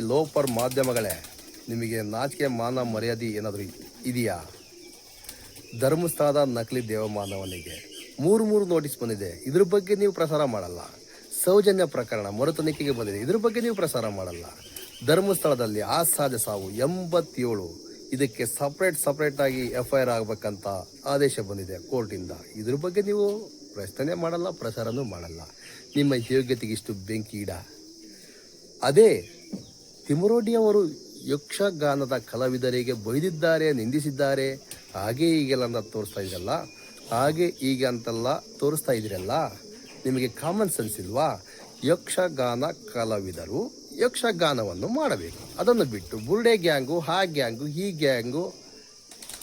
ಲೋಪರ್ ಮಾಧ್ಯಮಗಳೇ, ನಿಮಗೆ ನಾಚಿಕೆ ಮಾನ ಮರ್ಯಾದೆ ಏನಾದರೂ ಇದೆಯಾ? ಧರ್ಮಸ್ಥಳದ ನಕಲಿ ದೇವಮಾನವನಿಗೆ ಮೂರು ನೋಟಿಸ್ ಬಂದಿದೆ, ಇದ್ರ ಬಗ್ಗೆ ನೀವು ಪ್ರಸಾರ ಮಾಡಲ್ಲ. ಸೌಜನ್ಯ ಪ್ರಕರಣ ಮರುತನಿಖೆಗೆ ಬಂದಿದೆ, ಇದ್ರ ಬಗ್ಗೆ ನೀವು ಪ್ರಸಾರ ಮಾಡಲ್ಲ. ಧರ್ಮಸ್ಥಳದಲ್ಲಿ ಅಸಾಧ್ಯ ಸಾವು 87, ಇದಕ್ಕೆ ಸಪ್ರೇಟ್ ಆಗಿ FIR ಆಗಬೇಕಂತ ಆದೇಶ ಬಂದಿದೆ ಕೋರ್ಟಿಂದ. ಇದ್ರ ಬಗ್ಗೆ ನೀವು ಪ್ರಶ್ನೆ ಮಾಡಲ್ಲ, ಪ್ರಸಾರನೂ ಮಾಡಲ್ಲ. ನಿಮ್ಮ ಯೋಗ್ಯತೆಗೆ ಇಷ್ಟು ಬೆಂಕಿ ಇಡ. ಅದೇ ತಿಮುರೋಡಿ ಅವರು ಯಕ್ಷಗಾನದ ಕಲಾವಿದರಿಗೆ ಬೈದಿದ್ದಾರೆ, ನಿಂದಿಸಿದ್ದಾರೆ, ಹಾಗೆ ಹೀಗೆಲ್ಲ ತೋರಿಸ್ತಾ ಇದ್ರಲ್ಲ, ಹಾಗೆ ಹೀಗೆ ಅಂತೆಲ್ಲ ತೋರಿಸ್ತಾ ಇದ್ದೀರಲ್ಲ, ನಿಮಗೆ ಕಾಮನ್ ಸೆನ್ಸ್ ಇಲ್ವಾ? ಯಕ್ಷಗಾನ ಕಲಾವಿದರು ಯಕ್ಷಗಾನವನ್ನು ಮಾಡಬೇಕು, ಅದನ್ನು ಬಿಟ್ಟು ಬುರುಡೆ ಗ್ಯಾಂಗು, ಆ ಗ್ಯಾಂಗು, ಈ ಗ್ಯಾಂಗು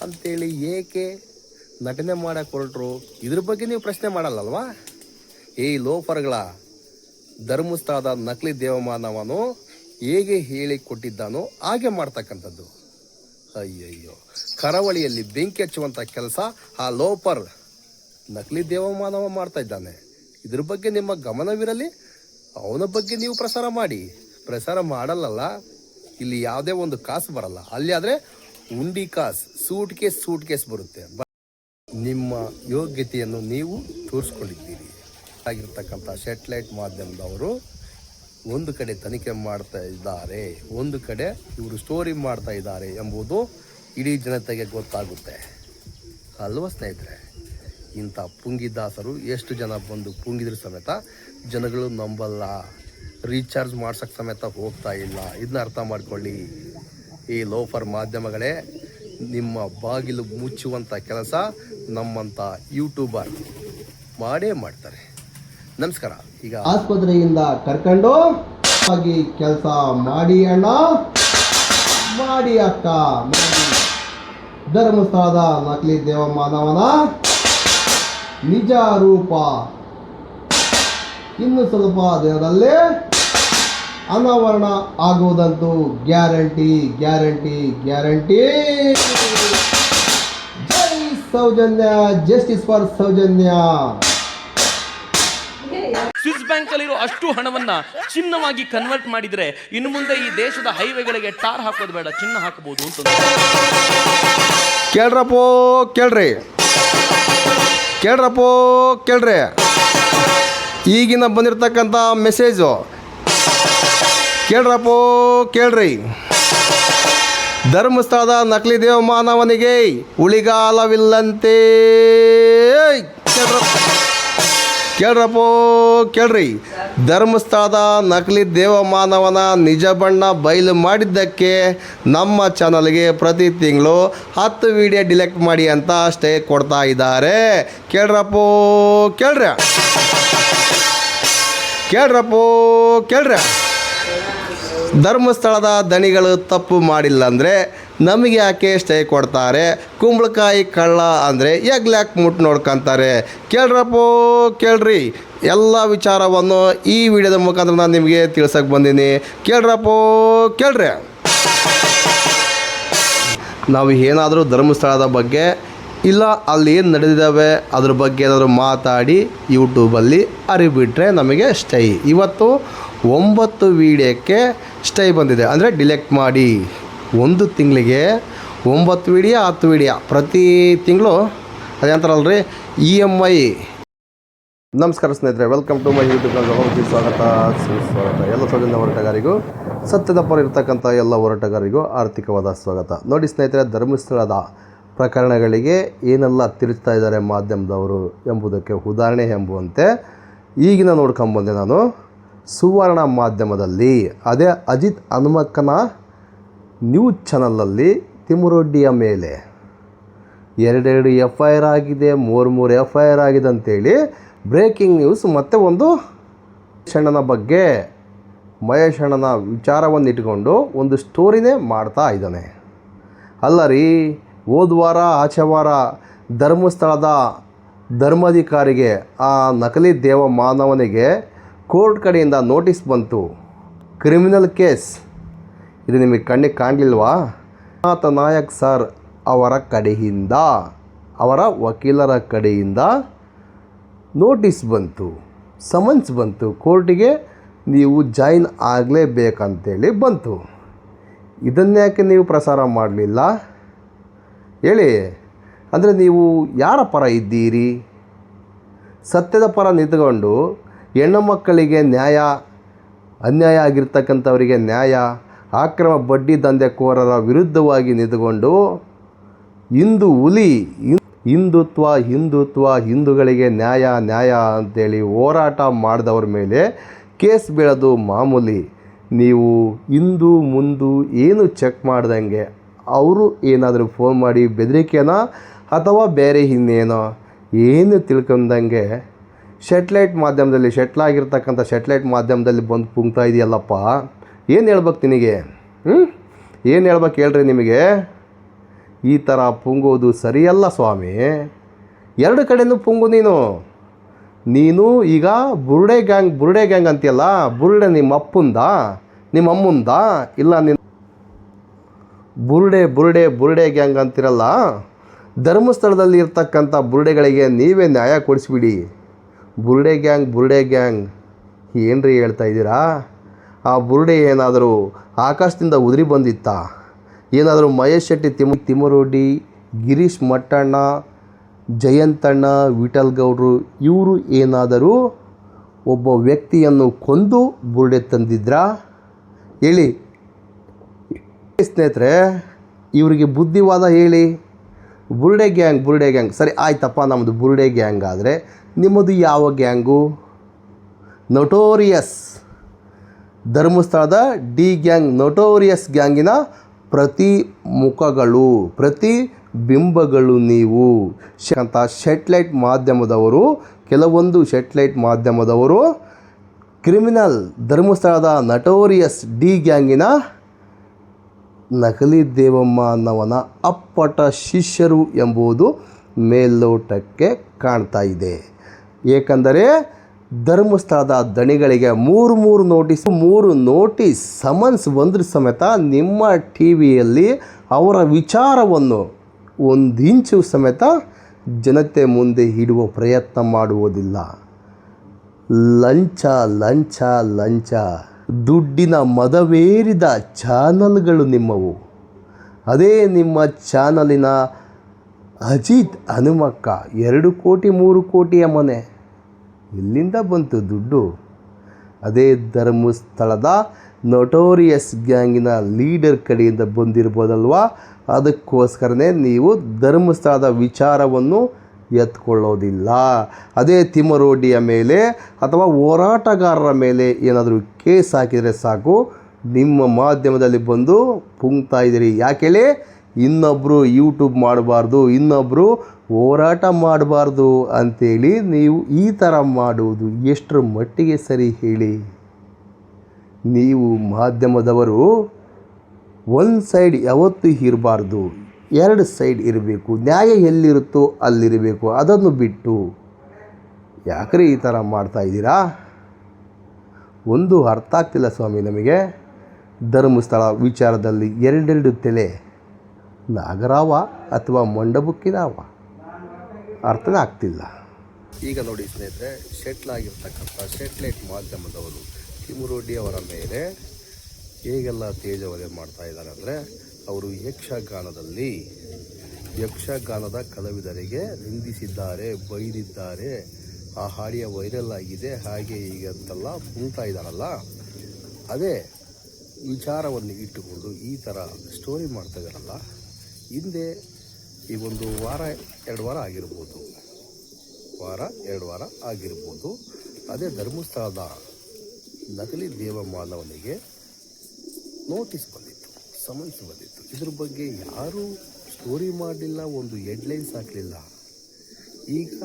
ಅಂತೇಳಿ ಏಕೆ ನಟನೆ ಮಾಡಕ್ಕೆ ಹೊರಟ್ರು? ಇದ್ರ ಬಗ್ಗೆ ನೀವು ಪ್ರಶ್ನೆ ಮಾಡಲ್ಲಲ್ವಾ? ಲೋಫರ್ಗಳ ಧರ್ಮಸ್ಥಳದ ನಕಲಿ ದೇವಮಾನವನು ಹೇಗೆ ಹೇಳಿ ಕೊಟ್ಟಿದ್ದಾನೋ ಹಾಗೆ ಮಾಡ್ತಕ್ಕಂಥದ್ದು. ಅಯ್ಯಯ್ಯೋ, ಕರಾವಳಿಯಲ್ಲಿ ಬೆಂಕಿ ಹಚ್ಚುವಂಥ ಕೆಲಸ ಆ ಲೋಪರ್ ನಕಲಿ ದೇವಮಾನವ ಮಾಡ್ತಾ ಇದ್ದಾನೆ. ಇದ್ರ ಬಗ್ಗೆ ನಿಮ್ಮ ಗಮನವಿರಲಿ. ಅವನ ಬಗ್ಗೆ ನೀವು ಪ್ರಸಾರ ಮಾಡಿ. ಪ್ರಸಾರ ಮಾಡಲ್ಲಲ್ಲ, ಇಲ್ಲಿ ಯಾವುದೇ ಒಂದು ಕಾಸು ಬರಲ್ಲ. ಅಲ್ಲಿ ಆದರೆ ಉಂಡಿ ಕಾಸು, ಸೂಟ್ ಕೇಸ್ ಬರುತ್ತೆ. ನಿಮ್ಮ ಯೋಗ್ಯತೆಯನ್ನು ನೀವು ತೋರಿಸ್ಕೊಂಡಿದ್ದೀರಿ. ಆಗಿರ್ತಕ್ಕಂಥ ಸ್ಯಾಟಲೈಟ್ ಮಾಧ್ಯಮದವರು ಒಂದು ಕಡೆ ತನಿಖೆ ಮಾಡ್ತಾ ಇದ್ದಾರೆ, ಒಂದು ಕಡೆ ಇವರು ಸ್ಟೋರಿ ಮಾಡ್ತಾ ಇದ್ದಾರೆ ಎಂಬುದು ಇಡೀ ಜನತೆಗೆ ಗೊತ್ತಾಗುತ್ತೆ ಅಲ್ವಾ ಸ್ನೇಹಿತರೆ? ಇಂಥ ಪುಂಗಿದಾಸರು ಎಷ್ಟು ಜನ ಬಂದು ಪುಂಗಿದ್ರು ಸಮೇತ ಜನಗಳು ನಂಬಲ್ಲ, ರೀಚಾರ್ಜ್ ಮಾಡ್ಸೋಕ್ಕೆ ಸಮೇತ ಹೋಗ್ತಾ ಇಲ್ಲ. ಇದನ್ನ ಅರ್ಥ ಮಾಡ್ಕೊಳ್ಳಿ. ಲೋಫರ್ ಮಾಧ್ಯಮಗಳೇ, ನಿಮ್ಮ ಬಾಗಿಲು ಮುಚ್ಚುವಂಥ ಕೆಲಸ ನಮ್ಮಂಥ ಯೂಟ್ಯೂಬರ್ ಮಾಡೇ ಮಾಡ್ತಾರೆ. ನಮಸ್ಕಾರ. ಈಗ ಆಸ್ಪತ್ರೆಯಿಂದ ಕರ್ಕೊಂಡು ಹೋಗಿ ಕೆಲಸ ಮಾಡಿ ಅಣ್ಣ, ಮಾಡಿ ಅಕ್ಕ, ಧರ್ಮಸ್ಥಳದ ನಕಲಿ ದೇವಮಾನವನ ನಿಜ ರೂಪ ಇನ್ನು ಸ್ವಲ್ಪ ದಿನದಲ್ಲೇ ಅನಾವರಣ ಆಗುವುದಂತೂ ಗ್ಯಾರಂಟಿ. ಜೈ Soujanya, justice for Soujanya. Swiss bank ಅಲ್ಲಿರೋ ಅಷ್ಟು ಹಣವನ್ನ ಚಿನ್ನವಾಗಿ ಕನ್ವರ್ಟ್ ಮಾಡಿದ್ರೆ ಇನ್ನು ಮುಂದೆ ಈ ದೇಶದ ಹೈವೇಗಳಿಗೆ ಟಾರ್ ಹಾಕೋದು ಬೇಡ, ಚಿನ್ನ ಹಾಕಬಹುದು ಅಂತ. ಕೇಳ್ರಿ ಈಗಿನ ಬಂದಿರತಕ್ಕಂಥ ಮೆಸೇಜು ಕೇಳ್ರಿ. ಧರ್ಮಸ್ಥಳದ ನಕಲಿ ದೇವಮಾನವನಿಗೆ ಉಳಿಗಾಲವಿಲ್ಲಂತೆ. ಕೇಳ್ರಿ. ಧರ್ಮಸ್ಥಳದ ನಕಲಿ ದೇವಮಾನವನ ನಿಜ ಬಣ್ಣ ಬಯಲು ಮಾಡಿದ್ದಕ್ಕೆ ನಮ್ಮ ಚಾನಲ್ಗೆ ಪ್ರತಿ ತಿಂಗಳು 10 ವಿಡಿಯೋ ಡಿಲೆಕ್ಟ್ ಮಾಡಿ ಅಂತ ಸ್ಟೇ ಕೊಡ್ತಾ ಇದ್ದಾರೆ. ಕೇಳ್ರಿ. ಧರ್ಮಸ್ಥಳದ ದಣಿಗಳು ತಪ್ಪು ಮಾಡಿಲ್ಲ ಅಂದರೆ ನಮಗೆ ಯಾಕೆ ಸ್ಟೇ ಕೊಡ್ತಾರೆ? ಕುಂಬಳಕಾಯಿ ಕಳ್ಳ ಅಂದರೆ ಎಗ್ಲ್ಯಾಕ್ ಮುಟ್ಟು ನೋಡ್ಕೊತಾರೆ. ಕೇಳ್ರಿ. ಎಲ್ಲ ವಿಚಾರವನ್ನು ಈ ವಿಡಿಯೋದ ಮುಖಾಂತರ ನಾನು ನಿಮಗೆ ತಿಳ್ಸಕ್ಕೆ ಬಂದೀನಿ. ಕೇಳ್ರಿ. ನಾವು ಏನಾದರೂ ಧರ್ಮಸ್ಥಳದ ಬಗ್ಗೆ ಇಲ್ಲ ಅಲ್ಲಿ ಏನು ನಡೆದಿದ್ದಾವೆ ಅದ್ರ ಬಗ್ಗೆ ಏನಾದರೂ ಮಾತಾಡಿ ಯೂಟ್ಯೂಬಲ್ಲಿ ಅರಿಬಿಟ್ರೆ ನಮಗೆ ಸ್ಟೈ. ಇವತ್ತು 9 ವಿಡಿಯೋಕ್ಕೆ ಸ್ಟೈ ಬಂದಿದೆ, ಅಂದರೆ ಡಿಲೆಕ್ಟ್ ಮಾಡಿ. 1 ತಿಂಗಳಿಗೆ 9 ವಿಡಿಯೋ 10 ವಿಡಿಯೋ ಪ್ರತಿ ತಿಂಗಳು ಅದೇ ಅಂತಾರಲ್ರಿ EMI. ನಮಸ್ಕಾರ ಸ್ನೇಹಿತರೆ, welcome to my YouTube channel. ಸ್ವಾಗತ. ಎಲ್ಲ ಸೌಜನ್ಯ ಹೋರಾಟಗಾರಿಗೂ, ಸತ್ಯದ ಪರ ಇರ್ತಕ್ಕಂಥ ಎಲ್ಲ ಹೋರಾಟಗಾರರಿಗೂ ಆರ್ಥಿಕವಾದ ಸ್ವಾಗತ. ನೋಡಿ ಸ್ನೇಹಿತರೆ, ಧರ್ಮಸ್ಥಳದ ಪ್ರಕರಣಗಳಿಗೆ ಏನೆಲ್ಲ ತಿರುಚ್ತಾ ಇದ್ದಾರೆ ಮಾಧ್ಯಮದವರು ಎಂಬುದಕ್ಕೆ ಉದಾಹರಣೆ ಎಂಬುವಂತೆ ಈಗಿನ ನೋಡ್ಕೊಂಬಂದೆ ನಾನು. ಸುವರ್ಣ ಮಾಧ್ಯಮದಲ್ಲಿ, ಅದೇ ಅಜಿತ್ ಹನುಮಕ್ಕನ ನ್ಯೂಸ್ ಚಾನಲಲ್ಲಿ ತಿಮುರೊಡ್ಡಿಯ ಮೇಲೆ 2 FIR ಆಗಿದೆ, 3 FIR ಆಗಿದೆ ಅಂತೇಳಿ ಬ್ರೇಕಿಂಗ್ ನ್ಯೂಸ್. ಮತ್ತು ಒಂದು ಮಹೇಶ್ ಅಣ್ಣನ ವಿಚಾರವನ್ನು ಇಟ್ಕೊಂಡು ಒಂದು ಸ್ಟೋರಿನೇ ಮಾಡ್ತಾ ಇದ್ದಾನೆ. ಅಲ್ಲ ರೀ, ಹೋದ್ವಾರ ಆಚೆ ವಾರ ಧರ್ಮಸ್ಥಳದ ಧರ್ಮಾಧಿಕಾರಿಗೆ, ಆ ನಕಲಿ ದೇವಮಾನವನಿಗೆ ಕೋರ್ಟ್ ಕಡೆಯಿಂದ ನೋಟಿಸ್ ಬಂತು, ಕ್ರಿಮಿನಲ್ ಕೇಸ್. ಇದು ನಿಮಗೆ ಕಣ್ಣಿಗೆ ಕಾಣಲಿಲ್ವಾ? ನಾಯಕ್ ಸರ್ ಅವರ ಕಡೆಯಿಂದ, ಅವರ ವಕೀಲರ ಕಡೆಯಿಂದ ನೋಟಿಸ್ ಬಂತು, ಸಮನ್ಸ್ ಬಂತು ಕೋರ್ಟಿಗೆ. ನೀವು ಜಾಯಿನ್ ಆಗಲೇಬೇಕಂತೇಳಿ ಬಂತು. ಇದನ್ನ್ಯಾಕೆ ನೀವು ಪ್ರಸಾರ ಮಾಡಲಿಲ್ಲ ಹೇಳಿ? ಅಂದರೆ ನೀವು ಯಾರ ಪರ ಇದ್ದೀರಿ? ಸತ್ಯದ ಪರ ನಿಂತುಕೊಂಡು ಹೆಣ್ಣು ಮಕ್ಕಳಿಗೆ ನ್ಯಾಯ, ಅನ್ಯಾಯ ಆಗಿರ್ತಕ್ಕಂಥವರಿಗೆ ನ್ಯಾಯ, ಅಕ್ರಮ ಬಡ್ಡಿ ದಂಧೆಕೋರರ ವಿರುದ್ಧವಾಗಿ ನಿಂತುಕೊಂಡು ಹಿಂದೂ ಹುಲಿ, ಹಿಂದುತ್ವ ಹಿಂದುತ್ವ ಹಿಂದೂಗಳಿಗೆ ನ್ಯಾಯ ನ್ಯಾಯ ಅಂತೇಳಿ ಹೋರಾಟ ಮಾಡಿದವ್ರ ಮೇಲೆ ಕೇಸ್ ಬೀಳೋದು ಮಾಮೂಲಿ. ನೀವು ಹಿಂದು ಮುಂದು ಏನು ಚೆಕ್ ಮಾಡ್ದಂಗೆ ಅವರು ಏನಾದರೂ ಫೋನ್ ಮಾಡಿ ಬೆದರಿಕೆನೋ ಅಥವಾ ಬೇರೆ ಇನ್ನೇನೋ ಏನು ತಿಳ್ಕೊಂಡಂಗೆ ಶೆಟ್ಲೈಟ್ ಮಾಧ್ಯಮದಲ್ಲಿ ಶೆಟ್ಲಾಗಿರ್ತಕ್ಕಂಥ ಶೆಟ್ಲೈಟ್ ಮಾಧ್ಯಮದಲ್ಲಿ ಬಂದು ಪುಂಗ್ತಾ ಇದೆಯಲ್ಲಪ್ಪ, ಏನು ಹೇಳ್ಬೇಕು ನಿನಗೆ? ಏನು ಹೇಳ್ಬೇಕು ಹೇಳ್ರಿ ನಿಮಗೆ? ಈ ಥರ ಪುಂಗೋದು ಸರಿಯಲ್ಲ ಸ್ವಾಮಿ. ಎರಡು ಕಡೆಯೂ ಪುಂಗು ನೀನು ಈಗ ಬುರುಡೆ ಗ್ಯಾಂಗ್ ಅಂತೀಯಲ್ಲ, ಬುರುಡೆ ನಿಮ್ಮ ಅಪ್ಪಂದಾ ನಿಮ್ಮ ಅಮ್ಮಂದಾ? ಇಲ್ಲ ನಿನ್ನ ಬುರುಡೆ ಗ್ಯಾಂಗ್ ಅಂತಿರಲ್ಲ, ಧರ್ಮಸ್ಥಳದಲ್ಲಿ ಇರ್ತಕ್ಕಂಥ ಬುರುಡೆಗಳಿಗೆ ನೀವೇ ನ್ಯಾಯ ಕೊಡಿಸ್ಬಿಡಿ. ಬುರುಡೆ ಗ್ಯಾಂಗ್ ಏನ್ರಿ ಹೇಳ್ತಾ ಇದ್ದೀರಾ? ಆ ಬುರುಡೆ ಏನಾದರೂ ಆಕಾಶದಿಂದ ಉದುರಿ ಬಂದಿತ್ತಾ? ಏನಾದರೂ ಮಹೇಶ್ ಶೆಟ್ಟಿ, ತಿಮ್ಮರೋಡಿ, ಗಿರೀಶ್ ಮಟ್ಟಣ್ಣ, ಜಯಂತಣ್ಣ, ವಿಠಲ್ ಗೌಡ್ರು ಇವರು ಏನಾದರೂ ಒಬ್ಬ ವ್ಯಕ್ತಿಯನ್ನು ಕೊಂದು ಬುರುಡೆ ತಂದಿದ್ರಾ ಹೇಳಿ ಸ್ನೇಹಿತರೆ? ಇವರಿಗೆ ಬುದ್ಧಿವಾದ ಹೇಳಿ. ಬುರುಡೆ ಗ್ಯಾಂಗ್ ಸರಿ ಆಯ್ತಪ್ಪ, ನಮ್ಮದು ಬುರುಡೆ ಗ್ಯಾಂಗ್ ಆದರೆ ನಿಮ್ಮದು ಯಾವ ಗ್ಯಾಂಗು? ನೊಟೋರಿಯಸ್ ಧರ್ಮಸ್ಥಳದ ಡಿ ಗ್ಯಾಂಗ್, ನೊಟೋರಿಯಸ್ ಗ್ಯಾಂಗಿನ ಪ್ರತಿ ಮುಖಗಳು, ಪ್ರತಿ ಬಿಂಬಗಳು ನೀವು. ಅಂತ ಶೆಟ್ಲೈಟ್ ಮಾಧ್ಯಮದವರು, ಕೆಲವೊಂದು ಶೆಟ್ಲೈಟ್ ಮಾಧ್ಯಮದವರು ಕ್ರಿಮಿನಲ್, ಧರ್ಮಸ್ಥಳದ ನಟೋರಿಯಸ್ ಡಿ ಗ್ಯಾಂಗಿನ ನಕಲಿ ದೇವಮ್ಮ ಅನ್ನವನ ಅಪ್ಪಟ ಶಿಷ್ಯರು ಎಂಬುದು ಮೇಲ್ನೋಟಕ್ಕೆ ಕಾಣ್ತಾ ಇದೆ. ಏಕೆಂದರೆ ಧರ್ಮಸ್ಥಳದ ದಣಿಗಳಿಗೆ ಮೂರು ನೋಟಿಸ್ ಸಮನ್ಸ್ ಬಂದರೂ ಸಮೇತ ನಿಮ್ಮ ಟಿ ವಿಯಲ್ಲಿ ಅವರ ವಿಚಾರವನ್ನು ಒಂದು ಇಂಚು ಸಮೇತ ಜನತೆ ಮುಂದೆ ಇಡುವ ಪ್ರಯತ್ನ ಮಾಡುವುದಿಲ್ಲ. ಲಂಚ ದುಡ್ಡಿನ ಮದವೇರಿದ ಚಾನಲ್ಗಳು ನಿಮ್ಮವು. ಅದೇ ನಿಮ್ಮ ಚಾನಲಿನ ಅಜಿತ್ ಹನುಮಕ್ಕ 2 ಕೋಟಿ 3 ಕೋಟಿಯ ಮನೆ ಎಲ್ಲಿಂದ ಬಂತು ದುಡ್ಡು? ಅದೇ ಧರ್ಮಸ್ಥಳದ ನೊಟೋರಿಯಸ್ ಗ್ಯಾಂಗಿನ ಲೀಡರ್ ಕಡೆಯಿಂದ ಬಂದಿರ್ಬೋದಲ್ವಾ? ಅದಕ್ಕೋಸ್ಕರನೇ ನೀವು ಧರ್ಮಸ್ಥಳದ ವಿಚಾರವನ್ನು ಎತ್ಕೊಳ್ಳೋದಿಲ್ಲ. ಅದೇ ತಿಮ್ಮರೋಡಿಯ ಮೇಲೆ ಅಥವಾ ಹೋರಾಟಗಾರರ ಮೇಲೆ ಏನಾದರೂ ಕೇಸ್ ಹಾಕಿದರೆ ಸಾಕು, ನಿಮ್ಮ ಮಾಧ್ಯಮದಲ್ಲಿ ಬಂದು ಪುಂಗ್ತಾ ಇದ್ದೀರಿ. ಯಾಕೇಳಿ? ಇನ್ನೊಬ್ಬರು ಯೂಟ್ಯೂಬ್ ಮಾಡಬಾರ್ದು, ಇನ್ನೊಬ್ಬರು ಹೋರಾಟ ಮಾಡಬಾರ್ದು ಅಂಥೇಳಿ ನೀವು ಈ ಥರ ಮಾಡುವುದು ಎಷ್ಟರ ಮಟ್ಟಿಗೆ ಸರಿ ಹೇಳಿ? ನೀವು ಮಾಧ್ಯಮದವರು ಒಂದು ಸೈಡ್ ಯಾವತ್ತೂ ಇರಬಾರ್ದು, 2 ಸೈಡ್ ಇರಬೇಕು. ನ್ಯಾಯ ಎಲ್ಲಿರುತ್ತೋ ಅಲ್ಲಿರಬೇಕು. ಅದನ್ನು ಬಿಟ್ಟು ಯಾಕ್ರಿ ಈ ಥರ ಮಾಡ್ತಾಯಿದ್ದೀರಾ? ಒಂದು ಅರ್ಥ ಆಗ್ತಿಲ್ಲ ಸ್ವಾಮಿ ನಮಗೆ. ಧರ್ಮಸ್ಥಳ ವಿಚಾರದಲ್ಲಿ 2 ತಲೆ, ನಾಗರಾವ ಅಥವಾ ಮಂಡಬುಕ್ಕಿದಾವ? ಅರ್ಥನೇ ಆಗ್ತಿಲ್ಲ. ಈಗ ನೋಡಿ ಸ್ನೇಹಿತರೆ, ಶೆಟ್ಲಾಗಿರ್ತಕ್ಕಂಥ ಶೆಟ್ಲೈಟ್ ಮಾಧ್ಯಮದವರು ತಿಮ್ಮರೋಡಿ ಅವರ ಮೇಲೆ ಹೇಗೆಲ್ಲ ತೇಜವಧೆ ಮಾಡ್ತಾ ಇದ್ದಾರೆ ಅಂದರೆ, ಅವರು ಯಕ್ಷಗಾನದ ಕಲಾವಿದರಿಗೆ ನಿಂದಿಸಿದ್ದಾರೆ, ಬೈದಿದ್ದಾರೆ, ಆ ಹಾಡಿಯ ವೈರಲ್ ಆಗಿದೆ, ಹಾಗೆ ಹೀಗೆ ಅಂತೆಲ್ಲ ಪುಂಗ್ತಾ ಇದ್ದಾರಲ್ಲ, ಅದೇ ವಿಚಾರವನ್ನು ಇಟ್ಟುಕೊಂಡು ಈ ಥರ ಸ್ಟೋರಿ ಮಾಡ್ತಾ ಇದ್ದಾರಲ್ಲ. ಹಿಂದೆ ಈ ಒಂದು 1-2 ವಾರ ಆಗಿರ್ಬೋದು, 1-2 ವಾರ ಆಗಿರ್ಬೋದು, ಅದೇ ಧರ್ಮಸ್ಥಳದ ನಕಲಿ ದೇವಮಾನವನಿಗೆ ನೋಟಿಸ್ ಬಂದಿತ್ತು, ಸಮನ್ಸ್ ಬಂದಿತ್ತು. ಇದ್ರ ಬಗ್ಗೆ ಯಾರೂ ಸ್ಟೋರಿ ಮಾಡಲಿಲ್ಲ, ಒಂದು ಹೆಡ್ಲೈನ್ಸ್ ಹಾಕಲಿಲ್ಲ. ಈಗ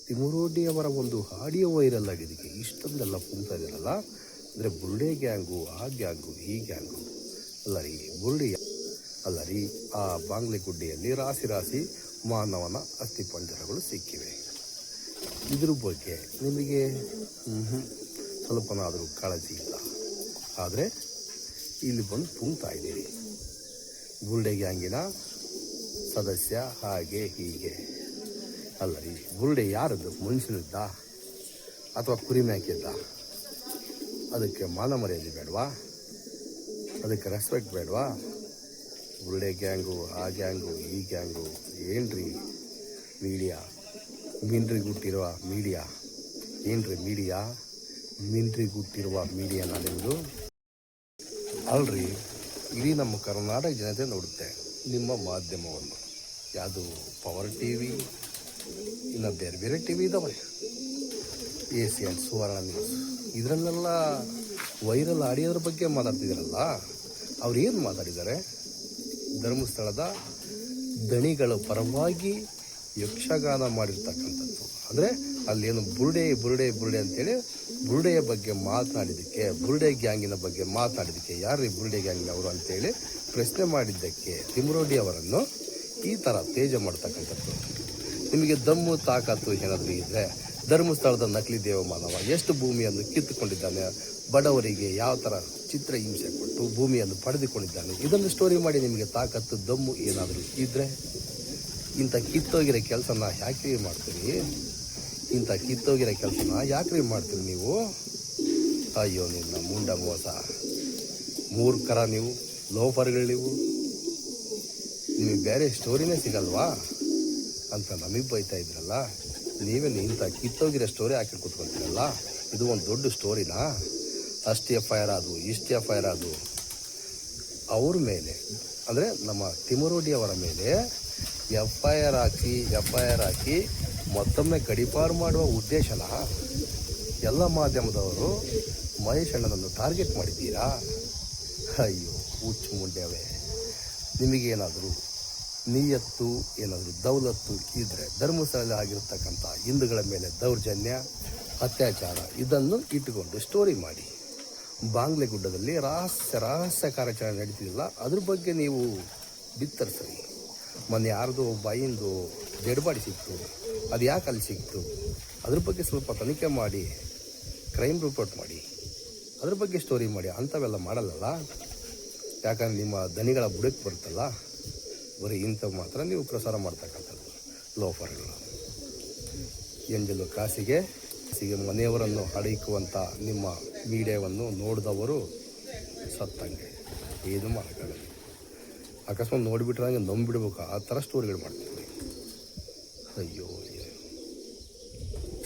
ತಿಮ್ಮರೋಡಿ ಅವರ ಒಂದು ಆಡಿಯೋ ವೈರಲ್ ಆಗಿದ್ದಕ್ಕೆ ಇಷ್ಟೊಂದೆಲ್ಲ ಪುಂಗ್ತಾ ಇದ್ದಾರಲ್ಲ. ಅಂದರೆ ಬುರುಡೆ ಗ್ಯಾಂಗು, ಆ ಗ್ಯಾಂಗು, ಈ ಗ್ಯಾಂಗು ಅಲ್ಲ ರೀ, ಆ ಬಾಂಗ್ಲೆಗುಡ್ಡೆಯಲ್ಲಿ ರಾಶಿ ಮಾನವನ ಅಸ್ಥಿಪಂಜರಗಳು ಸಿಕ್ಕಿವೆ. ಇದ್ರ ಬಗ್ಗೆ ನಿಮಗೆ ಸ್ವಲ್ಪನಾದರೂ ಕಾಳಜಿ ಇಲ್ಲ. ಆದರೆ ಇಲ್ಲಿ ಬಂದು ಪುಂಗ್ತಾ ಇದ್ದೀರಿ. ಬುರುಡೆ ಗ್ಯಾಂಗಿನ ಸದಸ್ಯ ಹಾಗೆ ಹೀಗೆ. ಅಲ್ಲ ರೀ, ಬುರುಡೆ ಯಾರದ್ದು? ಮನುಷ್ಯನಿದ್ದ ಅಥವಾ ಕುರಿ ಮೇಕಿದ್ದ? ಅದಕ್ಕೆ ಮಾನ ಮರ್ಯಾದೆ ಬೇಡವಾ? ಅದಕ್ಕೆ ರೆಸ್ಪೆಕ್ಟ್ ಬೇಡವಾ? ಬುರುಡೆ ಗ್ಯಾಂಗು, ಆ ಗ್ಯಾಂಗು, ಈ ಗ್ಯಾಂಗು, ಏನ್ರಿ ಮೀಡಿಯಾ? ಮಿನ್ರಿಗುಟ್ಟಿರುವ ಮೀಡಿಯಾ ಏನ್ರಿ ಮೀಡಿಯಾ? ಮಿನ್ರಿಗುಟ್ಟಿರುವ ಮೀಡಿಯಾನ ನಿಮ್ಮದು ಅಲ್ರಿ. ಇಡೀ ನಮ್ಮ ಕರ್ನಾಟಕ ಜನತೆ ನೋಡುತ್ತೆ ನಿಮ್ಮ ಮಾಧ್ಯಮವನ್ನು. ಯಾವುದು ಪವರ್ ಟಿ ವಿ, ಇನ್ನು ಬೇರೆ ಬೇರೆ ಟಿ ವಿ ಇದ್ದಾವೆ, ಏಷ್ಯನ್, ಸುವರ್ಣ ನ್ಯೂಸ್, ಇದರಲ್ಲೆಲ್ಲ ವೈರಲ್ ಆಡಿಯೋದ್ರ ಬಗ್ಗೆ ಮಾತಾಡ್ತಿದ್ದೀರಲ್ಲ, ಅವ್ರು ಏನು ಮಾತಾಡಿದ್ದಾರೆ? ಧರ್ಮಸ್ಥಳದ ದಣಿಗಳ ಪರವಾಗಿ ಯಕ್ಷಗಾನ ಮಾಡಿರ್ತಕ್ಕಂಥದ್ದು. ಅಂದರೆ ಅಲ್ಲೇನು ಬುರುಡೆ ಬುರುಡೆ ಬುರುಡೆ ಅಂತೇಳಿ ಬುರುಡೆಯ ಬಗ್ಗೆ ಮಾತನಾಡಿದ್ದಕ್ಕೆ, ಬುರುಡೆ ಗ್ಯಾಂಗಿನ ಬಗ್ಗೆ ಮಾತನಾಡಿದ್ದಕ್ಕೆ, ಯಾರು ಬುರುಡೆ ಗ್ಯಾಂಗಿನವರು ಅಂತೇಳಿ ಪ್ರಶ್ನೆ ಮಾಡಿದ್ದಕ್ಕೆ ತಿಮರೋಡಿ ಅವರನ್ನು ಈ ಥರ ತೇಜ ಮಾಡ್ತಕ್ಕಂಥದ್ದು. ನಿಮಗೆ ದಮ್ಮು ತಾಕತ್ತು ಏನಾದರೂ ಇದ್ದರೆ, ಧರ್ಮಸ್ಥಳದ ನಕಲಿ ದೇವಮಾನವ ಎಷ್ಟು ಭೂಮಿಯನ್ನು ಕಿತ್ತುಕೊಂಡಿದ್ದಾನೆ, ಬಡವರಿಗೆ ಯಾವ ಥರ ಚಿತ್ರ ಹಿಂಸೆ ಕೊಟ್ಟು ಭೂಮಿಯನ್ನು ಪಡೆದುಕೊಂಡಿದ್ದಾನೆ, ಇದನ್ನು ಸ್ಟೋರಿ ಮಾಡಿ ನಿಮಗೆ ತಾಕತ್ತು ದಮ್ಮು ಏನಾದರೂ ಇದ್ದರೆ, ಇಂಥ ಕಿತ್ತೋಗಿರೋ ಕೆಲಸನ ಯಾಕ್ರಿ ಮಾಡ್ತೀರಿ? ಇಂಥ ಕಿತ್ತೋಗಿರೋ ಕೆಲಸನ ಯಾಕ್ರಿ ಮಾಡ್ತೀರಿ ನೀವು? ಅಯ್ಯೋ ನಿನ್ನ ಮುಂಡ ಮೋಸ, ಮೂರ್ಖರ ನೀವು, ಲೋಫರ್ಗಳು ನೀವು. ನಿಮಗೆ ಬೇರೆ ಸ್ಟೋರಿನೇ ಸಿಗಲ್ವಾ ಅಂತ ನಮಗೆ ಬೈತಾ ಇದ್ರಲ್ಲ. ನೀವೇನು ಇಂಥ ಕಿತ್ತೋಗಿರೋ ಸ್ಟೋರಿ ಹಾಕಿ ಕೂತ್ಕೊಳ್ತೀರಲ್ಲ, ಇದು ಒಂದು ದೊಡ್ಡ ಸ್ಟೋರಿನಾ? ಅಷ್ಟು FIR ಅದು, ಇಷ್ಟು FIR ಅದು ಅವ್ರ ಮೇಲೆ, ಅಂದರೆ ನಮ್ಮ ತಿಮರೋಡಿ ಅವರ ಮೇಲೆ FIR ಹಾಕಿ ಮತ್ತೊಮ್ಮೆ ಗಡೀಪಾರು ಮಾಡುವ ಉದ್ದೇಶನ ಎಲ್ಲ ಮಾಧ್ಯಮದವರು ಮಹೇಶ್ ಅಣ್ಣನನ್ನು ಟಾರ್ಗೆಟ್ ಮಾಡಿದ್ದೀರಾ? ಅಯ್ಯೋ ಹುಚ್ಚು ಮುಂಡ್ಯವೇ, ನಿಮಗೇನಾದರೂ ನಿಯತ್ತು, ಏನಾದರೂ ದೌಲತ್ತು ಇದ್ದರೆ ಧರ್ಮಸ್ಥಳದಲ್ಲಿ ಆಗಿರತಕ್ಕಂಥ ಹಿಂದೂಗಳ ಮೇಲೆ ದೌರ್ಜನ್ಯ, ಅತ್ಯಾಚಾರ ಇದನ್ನು ಇಟ್ಟುಕೊಂಡು ಸ್ಟೋರಿ ಮಾಡಿ. ಬಾಂಗ್ಲೆಗುಡ್ಡದಲ್ಲಿ ರಹಸ್ಯ ಕಾರ್ಯಾಚರಣೆ ನಡೀತಿಲ್ಲ, ಅದ್ರ ಬಗ್ಗೆ ನೀವು ಬಿತ್ತರಿಸ್ರಿ. ಮೊನ್ನೆ ಯಾರ್ದು ಬಾಯಿಂದು ಡೆಡ್ ಬಾಡಿ ಸಿಕ್ತು, ಅದು ಯಾಕೆ ಅಲ್ಲಿ ಸಿಕ್ತು, ಅದ್ರ ಬಗ್ಗೆ ಸ್ವಲ್ಪ ತನಿಖೆ ಮಾಡಿ, ಕ್ರೈಮ್ ರಿಪೋರ್ಟ್ ಮಾಡಿ, ಅದ್ರ ಬಗ್ಗೆ ಸ್ಟೋರಿ ಮಾಡಿ. ಅಂಥವೆಲ್ಲ ಮಾಡಲ್ಲಲ್ಲ, ಯಾಕಂದ್ರೆ ನಿಮ್ಮ ದನಿಗಳ ಬುಡಕ್ಕೆ ಬರುತ್ತಲ್ಲ, ಬರೀ ಇಂಥವು ಮಾತ್ರ ನೀವು ಪ್ರಸಾರ ಮಾಡ್ತಕ್ಕಂಥದ್ದು ಲೋಫರ್ಗಳು. ಎಂಜಲು ಕಾಸಿಗೆ ಮನೆಯವರನ್ನು ಅಡೈಕುವಂಥ ನಿಮ್ಮ ಮೀಡಿಯಾವನ್ನು ನೋಡಿದವರು ಸತ್ತಂಗೆ, ಏನು ಮಾಡೋಕ್ಕಾಗಲ್ಲ. ಅಕಸ್ಮಾತ್ ನೋಡಿಬಿಟ್ರೆ ಹಂಗೆ ನಂಬಿಡ್ಬೇಕು, ಆ ಥರ ಸ್ಟೋರಿಗಳು ಮಾಡ್ತೀವಿ. ಅಯ್ಯೋ,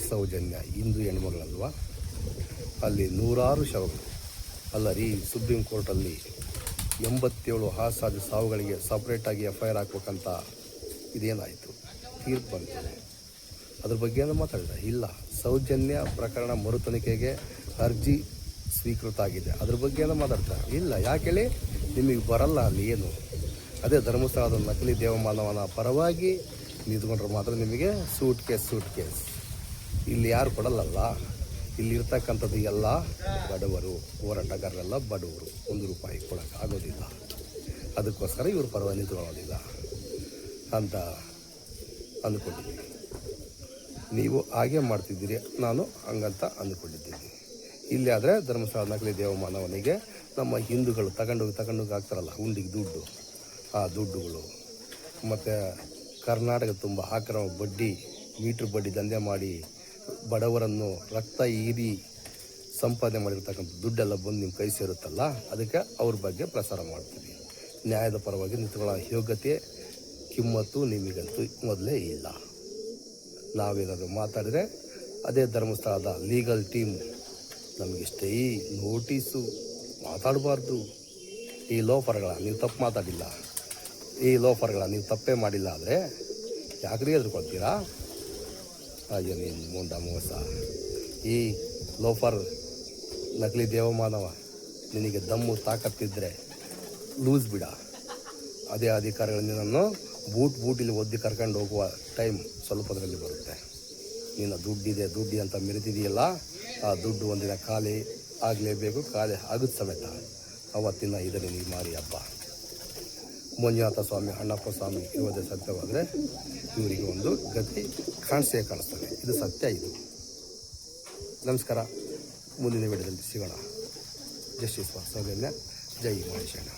ಸೌಜನ್ಯ ಹಿಂದೂ ಹೆಣ್ಮಗಳಲ್ವಾ, ಅಲ್ಲಿ 100 ಶವಗಳು ಅಲ್ಲ ರೀ. ಸುಪ್ರೀಂ ಕೋರ್ಟಲ್ಲಿ 87 ಹಾಸಾದ ಸಾವುಗಳಿಗೆ ಸಪ್ರೇಟಾಗಿ FIR ಹಾಕ್ಬೇಕಂತ ಇದೇನಾಯಿತು, ತೀರ್ಪು ಬಂತು. ಅದ್ರ ಬಗ್ಗೆ ಏನು ಮಾತಾಡಿದ ಇಲ್ಲ. ಸೌಜನ್ಯ ಪ್ರಕರಣ ಮರು ತನಿಖೆಗೆ ಅರ್ಜಿ ಸ್ವೀಕೃತ ಆಗಿದೆ, ಅದ್ರ ಬಗ್ಗೆ ಏನೋ ಮಾತಾಡ್ತಾರೆ ಇಲ್ಲ. ಯಾಕೆ ಹೇಳಿ, ನಿಮಗೆ ಬರಲ್ಲ ಅಲ್ಲಿ ಏನು. ಅದೇ ಧರ್ಮಸ್ಥಳದ ನಕಲಿ ದೇವಮಾನವನ ಪರವಾಗಿ ನಿಂತ್ಕೊಂಡ್ರೆ ಮಾತ್ರ ನಿಮಗೆ ಸೂಟ್ ಕೇಸ್. ಇಲ್ಲಿ ಯಾರು ಕೊಡಲ್ಲಲ್ಲ, ಇಲ್ಲಿ ಇರ್ತಕ್ಕಂಥದ್ದು ಎಲ್ಲ ಬಡವರು, ಹೋರಾಟಗಾರರೆಲ್ಲ ಬಡವರು, 1 ರೂಪಾಯಿ ಕೊಡೋಕೆ ಆಗೋದಿಲ್ಲ. ಅದಕ್ಕೋಸ್ಕರ ಇವ್ರ ಪರವಾಗಿ ನಿಂತ್ಕೊಳ್ಳೋದಿಲ್ಲ ಅಂತ ಅಂದ್ಕೊಂಡಿದ್ದೀನಿ. ನೀವು ಹಾಗೆ ಮಾಡ್ತಿದ್ದೀರಿ, ನಾನು ಹಂಗಂತ ಅಂದ್ಕೊಂಡಿದ್ದೀನಿ. ಇಲ್ಲಿ ಆದರೆ ಧರ್ಮಸ್ಥಳ ನಕಲಿ ದೇವಮಾನವನಿಗೆ ನಮ್ಮ ಹಿಂದೂಗಳು ತಗೊಂಡೋಗಿ ಹಾಕ್ತಾರಲ್ಲ ಉಂಡಿಗೆ ದುಡ್ಡು, ಆ ದುಡ್ಡುಗಳು ಮತ್ತು ಕರ್ನಾಟಕ ತುಂಬ ಹಾಕಿರೋ ಬಡ್ಡಿ, ಮೀಟ್ರ್ ಬಡ್ಡಿ ದಂಧೆ ಮಾಡಿ ಬಡವರನ್ನು ರಕ್ತ ಹೀರಿ ಸಂಪಾದನೆ ಮಾಡಿರ್ತಕ್ಕಂಥ ದುಡ್ಡೆಲ್ಲ ಬಂದು ನಿಮ್ಮ ಕೈ ಸೇರುತ್ತಲ್ಲ, ಅದಕ್ಕೆ ಅವ್ರ ಬಗ್ಗೆ ಪ್ರಸಾರ ಮಾಡ್ತೀವಿ. ನ್ಯಾಯದ ಪರವಾಗಿ ನಿಂತ್ಕೊಳ್ಳೋ ಯೋಗ್ಯತೆ, ಕಿಮ್ಮತ್ತು ನಿಮಗಂತೂ ಮೊದಲೇ ಇಲ್ಲ. ನಾವೇನಾದರೂ ಮಾತಾಡಿದರೆ ಅದೇ ಧರ್ಮಸ್ಥಳದ ಲೀಗಲ್ ಟೀಮ್ ನಮಗೆ ಸ್ಟೇ ನೋಟಿಸು, ಮಾತಾಡಬಾರ್ದು. ಈ ಲೋಫರ್ಗಳ ನೀವು ತಪ್ಪು ಮಾತಾಡಿಲ್ಲ, ಈ ಲೋಫರ್ಗಳ ನೀವು ತಪ್ಪೇ ಮಾಡಿಲ್ಲ ಅಂದರೆ ಯಾಕ್ರಿ ಎದುರ್ಕೊಳ್ತೀರಾ? ಅಯ್ಯೋ ನೀನು ಮುಂಡ ಮೋಸ. ಈ ಲೋಫರ್ ನಕಲಿ ದೇವಮಾನವ, ನಿನಗೆ ದಮ್ಮು ತಾಕತ್ತಿದ್ದರೆ ಲೂಸ್ ಬಿಡ. ಅದೇ ಅಧಿಕಾರಿಗಳು ನಿನ್ನನ್ನು ಬೂಟಿಲಿ ಒದ್ದಿ ಕರ್ಕೊಂಡು ಹೋಗುವ ಟೈಮ್ ಸ್ವಲ್ಪದರಲ್ಲಿ ಬರುತ್ತೆ. ನೀನು ದುಡ್ಡಿ ಅಂತ ಮೆರೆತಿದೆಯಲ್ಲ, ಆ ದುಡ್ಡು ಒಂದಿನ ಖಾಲಿ ಆಗಲೇಬೇಕು. ಖಾಲಿ ಆಗುತ್ತೆ ಸಮೇತ ಅವತ್ತಿನ ಇದರಲ್ಲಿ ನೀವು ಮಾರಿ ಹಬ್ಬ. ಮಂಜುನಾಥ ಸ್ವಾಮಿ, ಅಣ್ಣಪ್ಪ ಸ್ವಾಮಿ ಇರೋದೇ ಸತ್ಯವಾದರೆ ಇವರಿಗೆ ಒಂದು ಗತಿ ಕಾಣಿಸ್ತದೆ. ಇದು ಸತ್ಯ. ಇದು ನಮಸ್ಕಾರ. ಮುಂದಿನ ವಿಡಿಯೋದಲ್ಲಿ ಸಿಗೋಣ. ಜೈ ಶ್ರೀ ಸೌಜನ್ಯ, ಜೈ ಮಹೇಶಣ್ಣ.